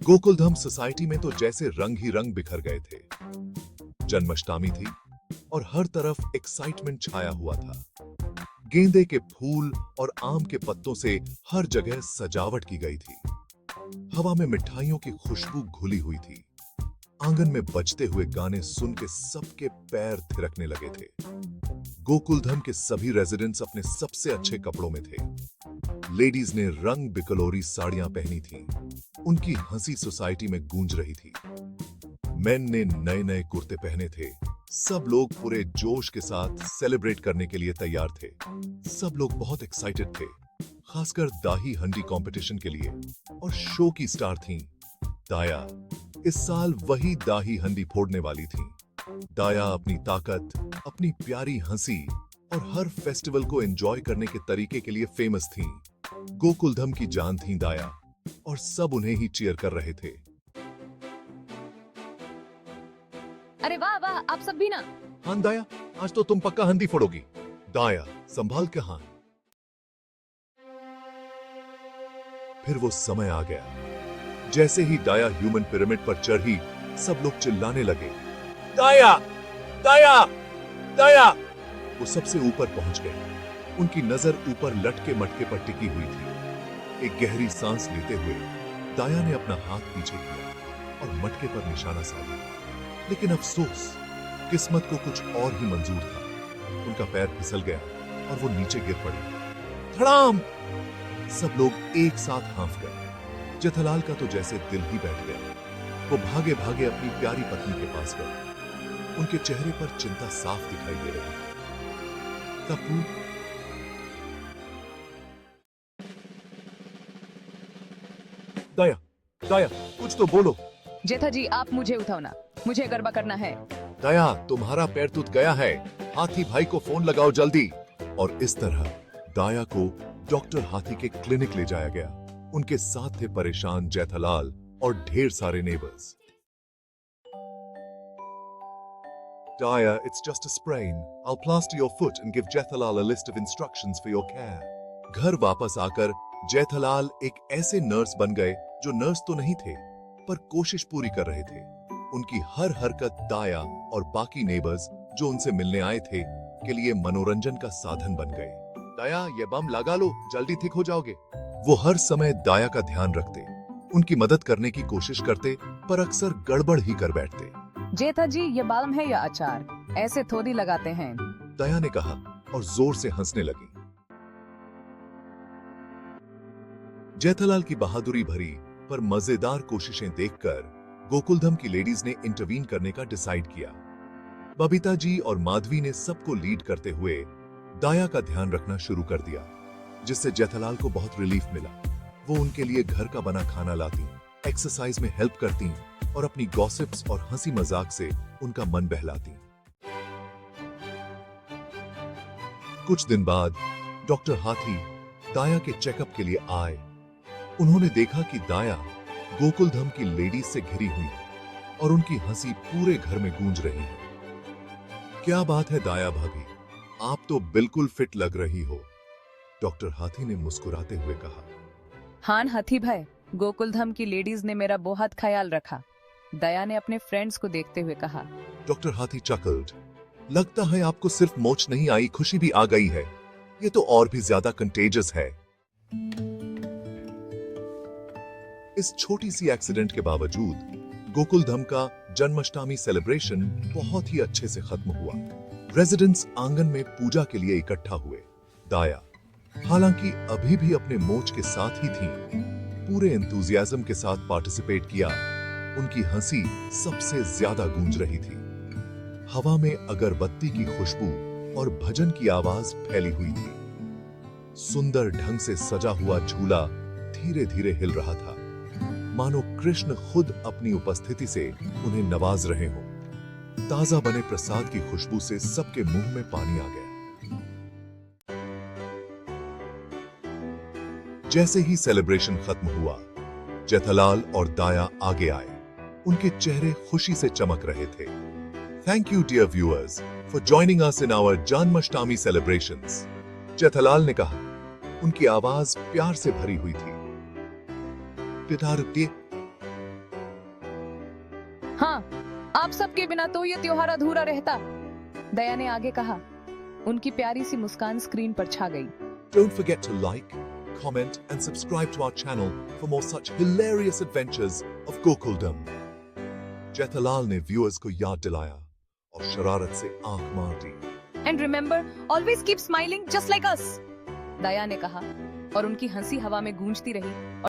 Gokuldham society में तो जैसे रंग ही रंग बिखर गए थे। जन्माष्टमी थी और हर तरफ एक्साइटमेंट छाया हुआ था। गेंदे के फूल और आम के पत्तों से हर जगह सजावट की गई थी। हवा में मिठाइयों की खुशबू घुली हुई थी। आंगन में बजते हुए गाने सुन के सबके पैर थिरकने लगे थे। गोकुलधाम के सभी रेजिडेंट्स अपने सबसे अच्छे कपड़ों में थे। लेडीज ने रंग बिकलोरी साड़ियां पहनी थीं। उनकी हंसी सोसाइटी में गूंज रही थी। मेन ने नए नए कुर्ते पहने थे। सब लोग पूरे जोश के साथ सेलिब्रेट करने के लिए तैयार थे। सब लोग बहुत एक्साइटेड थे, खासकर दाही हंडी कंपटीशन के लिए। और शो की स्टार थीं दाया। इस साल वही दाही हंडी फोड़ने वाली थीं। दाया अपनी ताकत, अपनी प्यारी हंसी और हर फेस्टिवल को एंजॉय करने के तरीके के लिए फेमस थीं। गोकुलधाम की जान थीं दाया और सब उन्हें ही चीयर कर रहे थे। अरे वाह वाह, आप सब भी ना। हाँ दाया, आज तो तुम पक्का हंडी फोड़ोगी। दाया, संभाल के हाथ। फिर वो समय आ गया। जैसे ही दाया ह्यूमन पिरामिड पर चढ़ी, सब लोग चिल्लाने लगे, दाया, दाया, दाया। वो सबसे ऊपर पहुंच गए। उनकी नजर ऊपर लटके मटके पर टिकी हुई थी। एक गहरी सांस लेते हुए दाया ने अपना हाथ पीछे किया और मटके पर निशाना साधा। लेकिन अफसोस, किस्मत को कुछ और ही मंजूर था। उनका पैर फिसल गया और वो नीचे गिर पड़ी। धड़ाम! सब लोग एक साथ हाँफ गए। जेठालाल का तो जैसे दिल ही बैठ गया। वो भागे भागे अपनी प्यारी पत्नी के पास गए। उनके चेहरे पर चिंता साफ दिखाई दे रही थी। तप्पू, दाया, दाया, कुछ तो बोलो। जेठा जी, आप मुझे उठाओ ना, मुझे गरबा करना है। दाया, तुम्हारा पैर टूट गया है। हाथी भाई को फोन लगाओ जल्दी। और इस तरह दाया को डॉक्टर हाथी के क्लिनिक ले जाया गया। उनके साथ थे परेशान जेठालाल और ढेर सारे neighbours. Daya, it's just a sprain. I'll plaster your foot and give Jethalal a list of instructions for your care. घर वापस आकर जेठालाल एक ऐसे नर्स बन गए जो नर्स तो नहीं थे, पर कोशिश पूरी कर रहे थे। उनकी हर हरकत दाया और बाकी नेबर्स जो उनसे मिलने आए थे के लिए मनोरंजन का साधन बन गए। दाया, ये बम लगा लो, जल्दी ठीक हो जाओगे। वो हर समय दाया का ध्यान रखते, उनकी मदद करने की कोशिश करते, पर अक्सर गड़बड़ ही कर बैठते। जेठा जी, ये बालम है या अचार? ऐसे थोड़ी लगाते हैं। दया ने कहा और जोर से हंसने लगी। जेठालाल की बहादुरी भरी पर मजेदार कोशिशें देखकर गोकुलधाम की लेडीज ने इंटरवीन करने का डिसाइड किया। बबीता जी और माधवी ने सबको लीड करते हुए दाया का ध्यान रखना शुरू कर दिया, जिससे जेठालाल को बहुत रिलीफ मिला। वो उनके लिए घर का बना खाना लाती, एक्सरसाइज में हेल्प करती और अपनी गॉसिप्स और हंसी मजाक से उनका मन बहलाती। कुछ दिन बाद डॉक्टर हाथी दाया के चेकअप के लिए आए। उन्होंने देखा कि दाया गोकुलधाम की लेडीज से घिरी हुई है और उनकी हंसी पूरे घर में गूंज रही है। क्या बात है दाया भाभी, आप तो बिल्कुल फिट लग रही हो, डॉक्टर हाथी ने मुस्कुराते हुए कहा। हाँ हाथी भाई, गोकुलधाम की लेडीज ने मेरा बहुत ख्याल रखा, दया ने अपने फ्रेंड्स को देखते हुए कहा। डॉक्टर हाथी चकल्ड। लगता है आपको सिर्फ मोच नहीं आई, खुशी भी आ गई है। ये तो और भी ज्यादा कंटेजियस है। इस छोटी सी एक्सीडेंट के बावजूद गोकुलधाम का जन्माष्टमी सेलिब्रेशन बहुत ही अच्छे से खत्म हुआ। रेजिडेंट्स आंगन में पूजा के लिए इकट्ठा हुए। दाया, हालांकि अभी भी अपने मोच के साथ ही थी, पूरे एंथुजियाज्म के साथ पार्टिसिपेट किया। उनकी हंसी सबसे ज्यादा गूंज रही थी। हवा में अगरबत्ती की खुशबू और भजन की आवाज फैली हुई थी। सुंदर ढंग से सजा हुआ झूला धीरे धीरे हिल रहा था, मानो कृष्ण खुद अपनी उपस्थिति से उन्हें नवाज रहे हों। ताजा बने प्रसाद की खुशबू से सबके मुंह में पानी आ गया। जैसे ही सेलिब्रेशन खत्म हुआ, जेठालाल और दाया आगे आए। उनके चेहरे खुशी से चमक रहे थे। Thank you, dear viewers, for joining us in our Janmashtami celebrations. Jethalal ने कहा। उनकी आवाज प्यार से भरी हुई थी। पिता रुकिए, हाँ, आप सबके बिना तो ये त्योहार अधूरा रहता। दया ने आगे कहा। उनकी प्यारी सी मुस्कान स्क्रीन पर छा गई। Don't forget to like, comment and subscribe to our channel for more such hilarious adventures of Gokuldam. Jethalal ने व्यूअर्स को याद दिलाया और शरारत से आंख मार दी। And remember, always keep smiling just like us, Daya ने कहा और उनकी हंसी हवा में गूंजती रही।